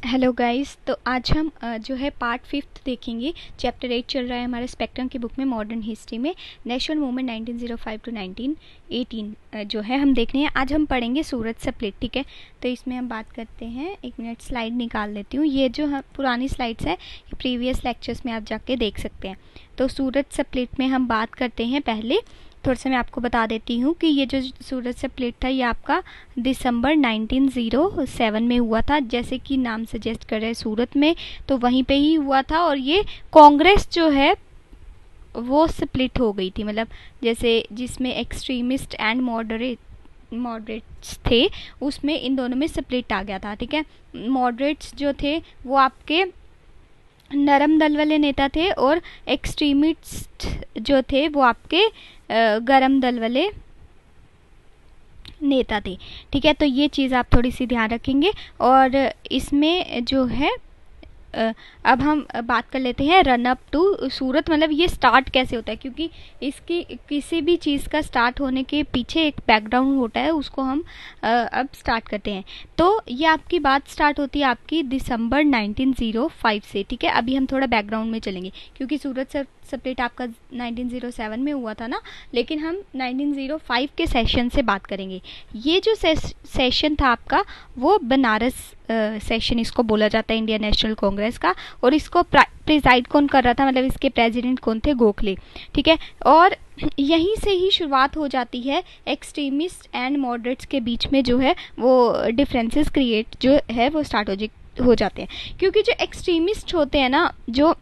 Hello guys. तो आज हम जो है पार्ट 5 देखेंगे। चैप्टर 8 चल रहा है हमारे स्पेक्ट्रम की बुक में मॉडर्न हिस्ट्री में नेशनल मूवमेंट 1905 टू 1918 जो है हम देख रहे हैं। आज हम पढ़ेंगे सूरत स्प्लिट। ठीक है, तो इसमें हम बात करते हैं। एक मिनट स्लाइड निकाल लेती हूँ। ये जो हम पुरानी स्लाइड्स है ये प्रीवियस लेक्चर्स में आप जाके देख सकते हैं। तो सूरत स्प्लिट में हम बात करते हैं। पहले थोड़ा सा मैं आपको बता देती हूँ कि ये जो सूरत स्प्लिट था ये आपका दिसंबर 1907 में हुआ था। जैसे कि नाम सजेस्ट कर रहे हैं सूरत में, तो वहीं पे ही हुआ था। और ये कांग्रेस जो है वो स्प्लिट हो गई थी, मतलब जैसे जिसमें एक्सट्रीमिस्ट एंड मॉडरेट्स थे उसमें इन दोनों में स्प्लिट आ गया था। ठीक है, मॉडरेट्स जो थे वो आपके नरम दल वाले नेता थे और एक्सट्रीमिस्ट जो थे वो आपके गरम दल वाले नेता थे। ठीक है, तो ये चीज़ आप थोड़ी सी ध्यान रखेंगे। और इसमें जो है अब हम बात कर लेते हैं रन अप टू सूरत, मतलब ये स्टार्ट कैसे होता है, क्योंकि इसकी किसी भी चीज़ का स्टार्ट होने के पीछे एक बैकग्राउंड होता है, उसको हम अब स्टार्ट करते हैं। तो ये आपकी बात स्टार्ट होती है आपकी दिसंबर 1905 से। ठीक है, अभी हम थोड़ा बैकग्राउंड में चलेंगे क्योंकि सूरत स्प्लिट आपका 1907 में हुआ था ना, लेकिन हम 1905 के सेशन से बात करेंगे। ये जो सेशन था आपका वो बनारस सेशन इसको बोला जाता है इंडियन नेशनल कांग्रेस का। और इसको प्रिजाइड कौन कर रहा था, मतलब इसके प्रेसिडेंट कौन थे, गोखले। ठीक है, और यहीं से ही शुरुआत हो जाती है एक्सट्रीमिस्ट एंड मॉडरेट्स के बीच में जो है वो डिफरेंसेस क्रिएट जो है वो स्टार्ट हो जाते हैं। क्योंकि जो एक्सट्रीमिस्ट होते हैं ना, जो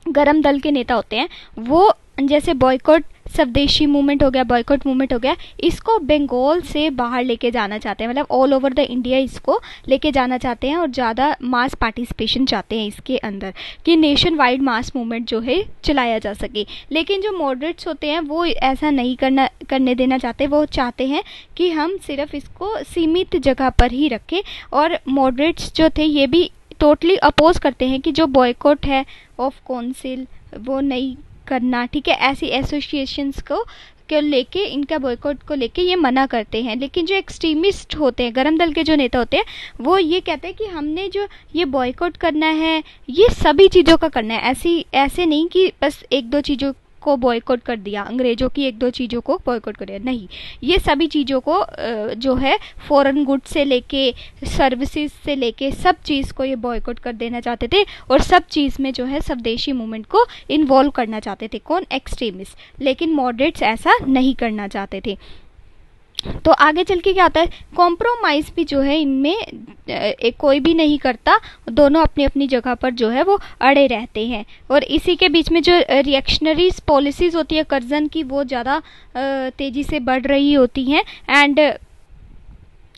गरम दल के नेता होते हैं, वो जैसे बॉयकॉट स्वदेशी मूवमेंट हो गया, बॉयकॉट मूवमेंट हो गया, इसको बंगाल से बाहर लेके जाना चाहते हैं, मतलब ऑल ओवर द इंडिया इसको लेके जाना चाहते हैं और ज़्यादा मास पार्टिसिपेशन चाहते हैं इसके अंदर कि नेशन वाइड मास मूवमेंट जो है चलाया जा सके। लेकिन जो मॉडरेट्स होते हैं वो ऐसा नहीं करने देना चाहते। वो चाहते हैं कि हम सिर्फ इसको सीमित जगह पर ही रखें। और मॉडरेट्स जो थे ये भी टोटली अपोज करते हैं कि जो बॉयकॉट है ऑफ काउंसिल वो नहीं करना। ठीक है, ऐसी एसोसिएशंस को लेके, इनका बॉयकॉट को लेके ये मना करते हैं। लेकिन जो एक्सट्रीमिस्ट होते हैं, गरम दल के जो नेता होते हैं, वो ये कहते हैं कि हमने जो ये बॉयकॉट करना है ये सभी चीज़ों का करना है। ऐसे नहीं कि बस एक दो चीज़ों को बॉयकॉट कर दिया, अंग्रेजों की एक दो चीज़ों को बॉयकॉट कर दिया, नहीं, ये सभी चीज़ों को जो है फॉरेन गुड्स से लेके सर्विसेज से लेके सब चीज़ को ये बॉयकॉट कर देना चाहते थे। और सब चीज़ में जो है स्वदेशी मूवमेंट को इन्वॉल्व करना चाहते थे। कौन? एक्सट्रीमिस्ट। लेकिन मॉडरेट्स ऐसा नहीं करना चाहते थे। तो आगे चल के क्या होता है, कॉम्प्रोमाइज़ भी जो है इनमें कोई भी नहीं करता, दोनों अपनी अपनी जगह पर जो है वो अड़े रहते हैं। और इसी के बीच में जो रिएक्शनरी पॉलिसीज़ होती है कर्जन की, वो ज़्यादा तेज़ी से बढ़ रही होती हैं। एंड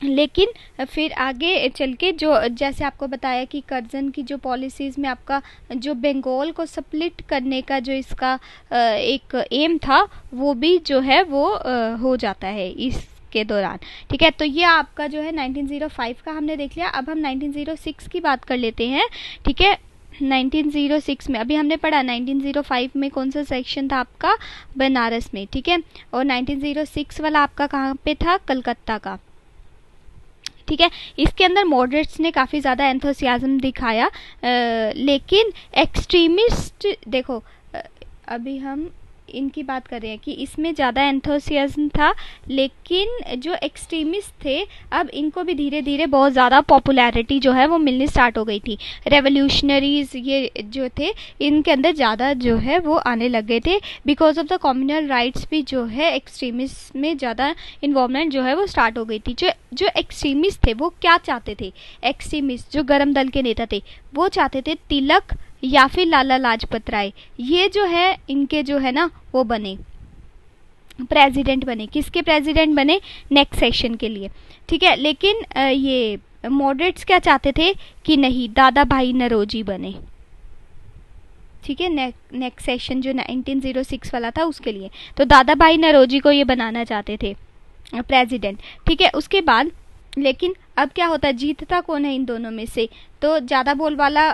लेकिन फिर आगे चल के जो जैसे आपको बताया कि कर्जन की जो पॉलिसीज़ में आपका जो बंगाल को स्प्लिट करने का जो इसका एक एम था वो भी जो है वो हो जाता है इसके दौरान। ठीक है, तो ये आपका जो है 1905 का हमने देख लिया। अब हम 1906 की बात कर लेते हैं। ठीक है, 1906 में अभी हमने पढ़ा 1905 में कौन सा सेक्शन था आपका, बनारस में। ठीक है, और 1906 वाला आपका कहाँ पे था, कलकत्ता का। ठीक है, इसके अंदर मॉडरेट्स ने काफ़ी ज़्यादा एंथुसियाज्म दिखाया, लेकिन एक्सट्रीमिस्ट देखो अभी हम इनकी बात कर रहे हैं कि इसमें ज़्यादा एंथुसियाज्म था। लेकिन जो एक्सट्रीमिस्ट थे अब इनको भी धीरे धीरे बहुत ज़्यादा पॉपुलैरिटी जो है वो मिलनी स्टार्ट हो गई थी। रेवोल्यूशनरीज ये जो थे इनके अंदर ज़्यादा जो है वो आने लग गए थे। Because of the communal riots भी जो है एक्सट्रीमिस्ट में ज़्यादा इन्वॉल्वमेंट जो है वो स्टार्ट हो गई थी। जो एक्सट्रीमिस्ट थे वो क्या चाहते थे, एक्सट्रीमिस्ट जो गरम दल के नेता थे वो चाहते थे तिलक या फिर लाला लाजपत राय ये जो है इनके जो है ना वो बने प्रेसिडेंट बने। किसके प्रेसिडेंट बने? नेक्स्ट सेशन के लिए। ठीक है, लेकिन ये मॉडरेट्स क्या चाहते थे कि नहीं, दादा भाई नौरोजी बने। ठीक है, नेक्स्ट सेशन जो 1906 वाला था उसके लिए, तो दादा भाई नौरोजी को ये बनाना चाहते थे प्रेसिडेंट। ठीक है, उसके बाद लेकिन अब क्या होता है, जीतता कौन है इन दोनों में से? तो ज़्यादा बोल वाला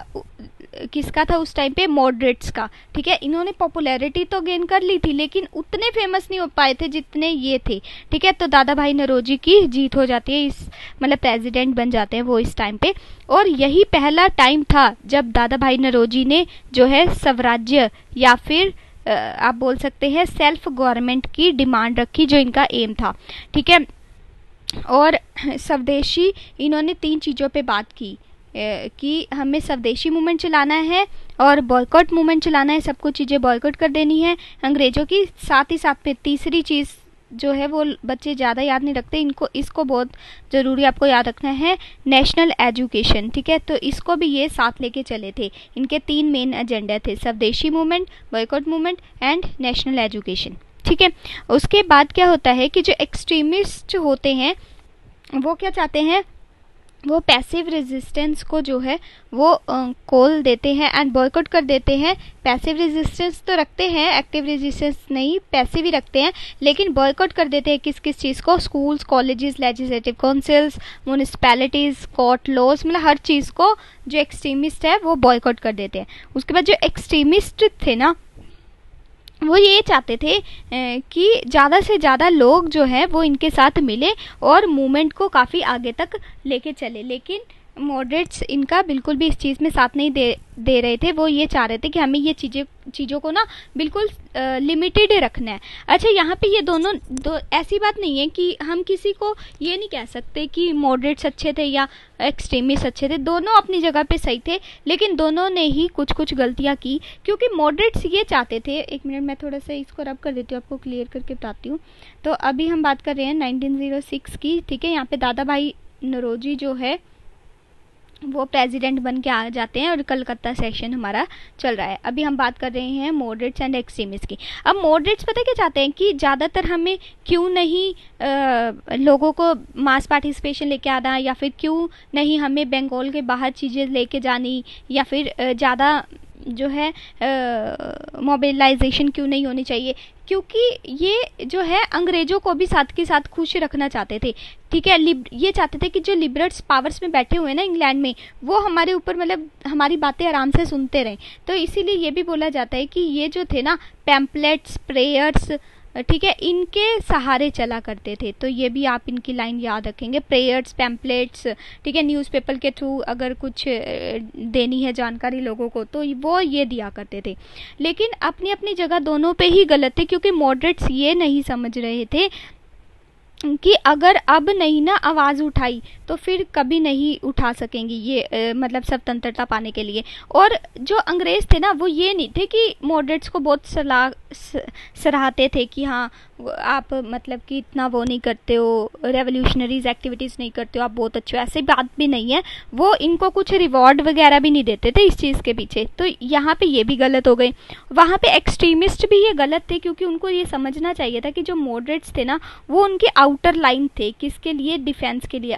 किसका था उस टाइम पे, मॉडरेट्स का। ठीक है, इन्होंने पॉपुलैरिटी तो गेन कर ली थी लेकिन उतने फेमस नहीं हो पाए थे जितने ये थे। ठीक है, तो दादा भाई नौरोजी की जीत हो जाती है, इस मतलब प्रेसिडेंट बन जाते हैं वो इस टाइम पे। और यही पहला टाइम था जब दादा भाई नौरोजी ने जो है स्वराज्य या फिर आप बोल सकते हैं सेल्फ गवर्नमेंट की डिमांड रखी, जो इनका एम था। ठीक है, और स्वदेशी इन्होंने 3 चीज़ों पे बात की कि हमें स्वदेशी मूवमेंट चलाना है और बॉयकॉट मूवमेंट चलाना है, सब कुछ चीज़ें बॉयकॉट कर देनी है अंग्रेज़ों की। साथ ही साथ में तीसरी चीज़ जो है वो बच्चे ज़्यादा याद नहीं रखते, इसको बहुत ज़रूरी आपको याद रखना है, नेशनल एजुकेशन। ठीक है, तो इसको भी ये साथ लेके चले थे। इनके 3 मेन एजेंडा थे, स्वदेशी movement, boycott movement and national education. ठीक है, उसके बाद क्या होता है कि जो एक्सट्रीमिस्ट होते हैं वो क्या चाहते हैं, वो पैसिव रेजिस्टेंस को जो है वो खोल देते हैं एंड बॉयकॉट कर देते हैं। पैसिव रेजिस्टेंस तो रखते हैं, एक्टिव रेजिस्टेंस नहीं, पैसिव ही रखते हैं, लेकिन बॉयकॉट कर देते हैं किस किस चीज़ को, schools, colleges, legislative councils, municipalities, court laws, मतलब हर चीज़ को जो एक्सट्रीमिस्ट है वो बॉयकॉट कर देते हैं। उसके बाद जो एक्सट्रीमिस्ट थे ना वो ये चाहते थे कि ज़्यादा से ज़्यादा लोग जो है वो इनके साथ मिले और मूवमेंट को काफ़ी आगे तक लेके चले, लेकिन मॉडरेट्स इनका बिल्कुल भी इस चीज़ में साथ नहीं दे रहे थे। वो ये चाह रहे थे कि हमें ये चीज़ों को ना बिल्कुल लिमिटेड रखना है। अच्छा, यहाँ पे ये दोनों ऐसी बात नहीं है कि हम किसी को ये नहीं कह सकते कि मॉडरेट्स अच्छे थे या एक्सट्रीमिस्ट अच्छे थे, दोनों अपनी जगह पे सही थे, लेकिन दोनों ने ही कुछ कुछ गलतियाँ की। क्योंकि मॉडरेट्स ये चाहते थे, एक मिनट मैं थोड़ा सा इसको रब कर देती हूँ, आपको क्लियर करके बताती हूँ। तो अभी हम बात कर रहे हैं 1906 की। ठीक है, यहाँ पे दादा भाई नौरोजी जो है वो प्रेसिडेंट बन के आ जाते हैं और कलकत्ता सेशन हमारा चल रहा है। अभी हम बात कर रहे हैं मॉडरेट्स एंड एक्सट्रीमिस्ट की। अब मॉडरेट्स पता क्या चाहते हैं कि ज़्यादातर हमें क्यों नहीं लोगों को मास पार्टिसिपेशन लेके आना, या फिर क्यों नहीं हमें बंगाल के बाहर चीज़ें लेके जानी, या फिर ज़्यादा जो है मोबिलाइजेशन क्यों नहीं होनी चाहिए, क्योंकि ये जो है अंग्रेज़ों को भी साथ के साथ खुश रखना चाहते थे। ठीक है, ये चाहते थे कि जो लिबरल्स पावर्स में बैठे हुए हैं ना इंग्लैंड में, वो हमारे ऊपर मतलब हमारी बातें आराम से सुनते रहें। तो इसीलिए ये भी बोला जाता है कि ये जो थे ना पैम्पलेट्स, प्रेयर्स, ठीक है, इनके सहारे चला करते थे। तो ये भी आप इनकी लाइन याद रखेंगे, प्रेयर्स, पैम्पलेट्स, ठीक है, न्यूज़पेपर के थ्रू अगर कुछ देनी है जानकारी लोगों को तो वो ये दिया करते थे। लेकिन अपनी अपनी जगह दोनों पे ही गलत थे, क्योंकि मॉडरेट्स ये नहीं समझ रहे थे कि अगर अब नहीं ना आवाज़ उठाई तो फिर कभी नहीं उठा सकेंगी ये मतलब स्वतंत्रता पाने के लिए। और जो अंग्रेज़ थे ना वो ये नहीं थे कि मॉडरेट्स को बहुत सराहते थे कि हाँ आप मतलब कि इतना वो नहीं करते हो, रेवोल्यूशनरीज एक्टिविटीज़ नहीं करते हो, आप बहुत अच्छे हो, ऐसी बात भी नहीं है। वो इनको कुछ रिवॉर्ड वगैरह भी नहीं देते थे इस चीज़ के पीछे। तो यहाँ पे ये भी गलत हो गई। वहाँ पे एक्सट्रीमिस्ट भी ये गलत थे, क्योंकि उनको ये समझना चाहिए था कि जो मॉडरेट्स थे ना वो उनके आउटर लाइन थे, किसके लिए, डिफेंस के लिए।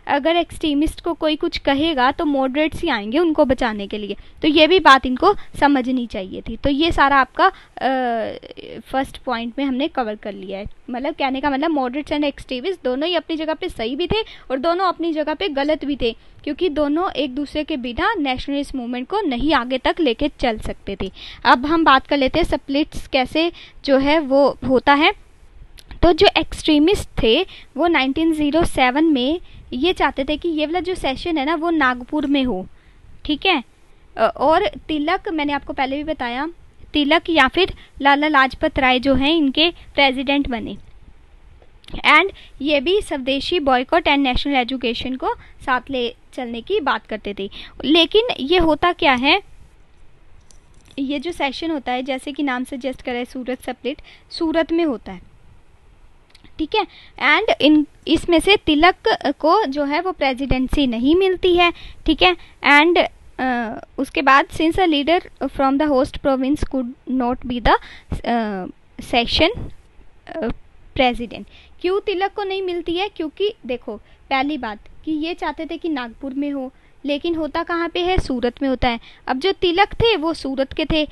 अगर एक्सट्रीमिस्ट को कोई कुछ कहेगा तो मॉडरेट्स ही आएंगे उनको बचाने के लिए। तो ये भी बात इनको समझनी चाहिए थी। तो ये सारा आपका फर्स्ट पॉइंट में हमने कवर कर लिया है। मतलब कहने का मतलब मॉडरेट्स एंड एक्सट्रीमिस्ट दोनों ही अपनी जगह पे सही भी थे और दोनों अपनी जगह पे गलत भी थे, क्योंकि दोनों एक दूसरे के बिना नेशनलिस्ट मूवमेंट को नहीं आगे तक लेके चल सकते थे। अब हम बात कर लेते हैं स्प्लिट्स कैसे जो है वो होता है। तो जो एक्सट्रीमिस्ट थे वो 1907 में ये चाहते थे कि ये वाला जो सेशन है ना वो नागपुर में हो। ठीक है, और तिलक, मैंने आपको पहले भी बताया, तिलक या फिर लाला लाजपत राय जो हैं इनके प्रेसिडेंट बने। एंड ये भी स्वदेशी, बॉयकॉट एंड नेशनल एजुकेशन को साथ ले चलने की बात करते थे। लेकिन ये होता क्या है, ये जो सेशन होता है जैसे कि नाम सजेस्ट करे सूरत स्प्लिट, सूरत में होता है। ठीक है, एंड इसमें से तिलक को जो है वो प्रेसिडेंसी नहीं मिलती है। ठीक है, एंड उसके बाद since a leader from the host province could not be the session president. क्यों तिलक को नहीं मिलती है? क्योंकि देखो पहली बात कि ये चाहते थे कि नागपुर में हो, लेकिन होता कहाँ पे है, सूरत में होता है। अब जो तिलक थे वो सूरत के थे।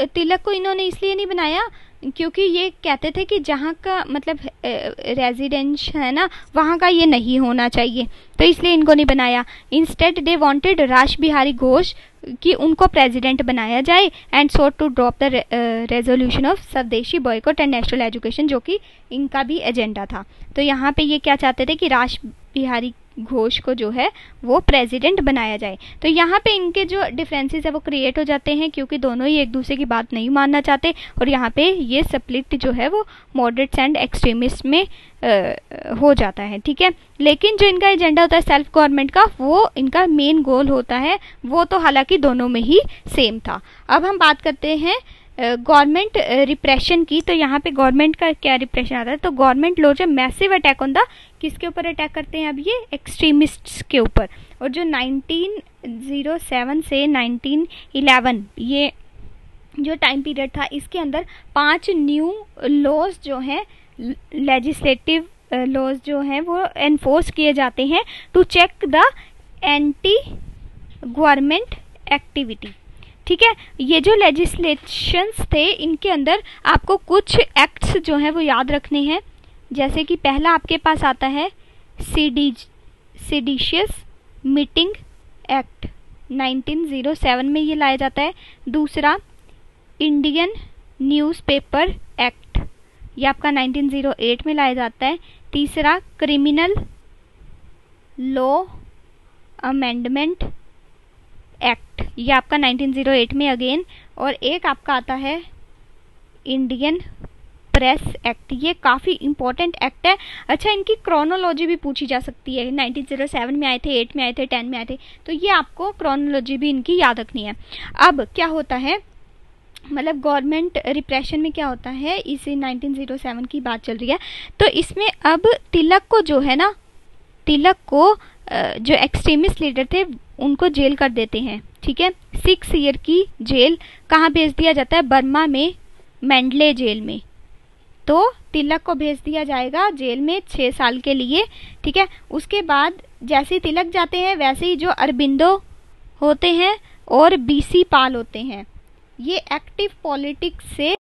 तिलक को इन्होंने इसलिए नहीं बनाया क्योंकि ये कहते थे कि जहाँ का मतलब रेजिडेंस है ना, वहाँ का ये नहीं होना चाहिए, तो इसलिए इनको नहीं बनाया। इंस्टेड दे वांटेड रास बिहारी घोष कि उनको प्रेसिडेंट बनाया जाए, and so to drop the resolution of swadeshi boycott and national education, जो कि इनका भी एजेंडा था। तो यहाँ पे ये क्या चाहते थे कि रास बिहारी घोष को जो है वो प्रेसिडेंट बनाया जाए। तो यहाँ पे इनके जो डिफरेंसेस है वो क्रिएट हो जाते हैं, क्योंकि दोनों ही एक दूसरे की बात नहीं मानना चाहते, और यहाँ पे ये स्प्लिट जो है वो मॉडरेट्स एंड एक्सट्रीमिस्ट में हो जाता है, ठीक है। लेकिन जो इनका एजेंडा होता है सेल्फ गवर्नमेंट का, वो इनका मेन गोल होता है, वो तो हालांकि दोनों में ही सेम था। अब हम बात करते हैं गवर्नमेंट रिप्रेशन की। तो यहाँ पे गवर्नमेंट का क्या रिप्रेशन आता है, तो government lays a massive attack on the, किसके ऊपर अटैक करते हैं अब ये, एक्सट्रीमिस्ट्स के ऊपर। और जो 1907 से 1911 ये जो टाइम पीरियड था, इसके अंदर 5 न्यू लॉज जो हैं, लेजिस्लेटिव लॉज जो हैं वो एनफोर्स किए जाते हैं to check the anti government activity, ठीक है। ये जो लेजिस्लेशंस थे, इनके अंदर आपको कुछ एक्ट्स जो हैं वो याद रखने हैं। जैसे कि पहला आपके पास आता है सेडिशियस मीटिंग एक्ट, 1907 में ये लाया जाता है। दूसरा इंडियन न्यूज़पेपर एक्ट, ये आपका 1908 में लाया जाता है। तीसरा क्रिमिनल लॉ अमेंडमेंट एक्ट, ये आपका 1908 में अगेन। और एक आपका आता है इंडियन प्रेस एक्ट, ये काफ़ी इंपॉर्टेंट एक्ट है। अच्छा, इनकी क्रोनोलॉजी भी पूछी जा सकती है, 1907 में आए थे, 8 में आए थे, 10 में आए थे, तो ये आपको क्रोनोलॉजी भी इनकी याद रखनी है। अब क्या होता है, मतलब गवर्नमेंट रिप्रेशन में क्या होता है, इसे 1907 की बात चल रही है, तो इसमें अब तिलक को जो है ना, तिलक को जो एक्सट्रीमिस्ट लीडर थे उनको जेल कर देते हैं, ठीक है। 6 ईयर की जेल कहाँ भेज दिया जाता है, बर्मा में मेंडले जेल में। तो तिलक को भेज दिया जाएगा जेल में 6 साल के लिए, ठीक है। उसके बाद जैसे ही तिलक जाते हैं, वैसे ही जो अरबिंदो होते हैं और बीसी पाल होते हैं, ये एक्टिव पॉलिटिक्स से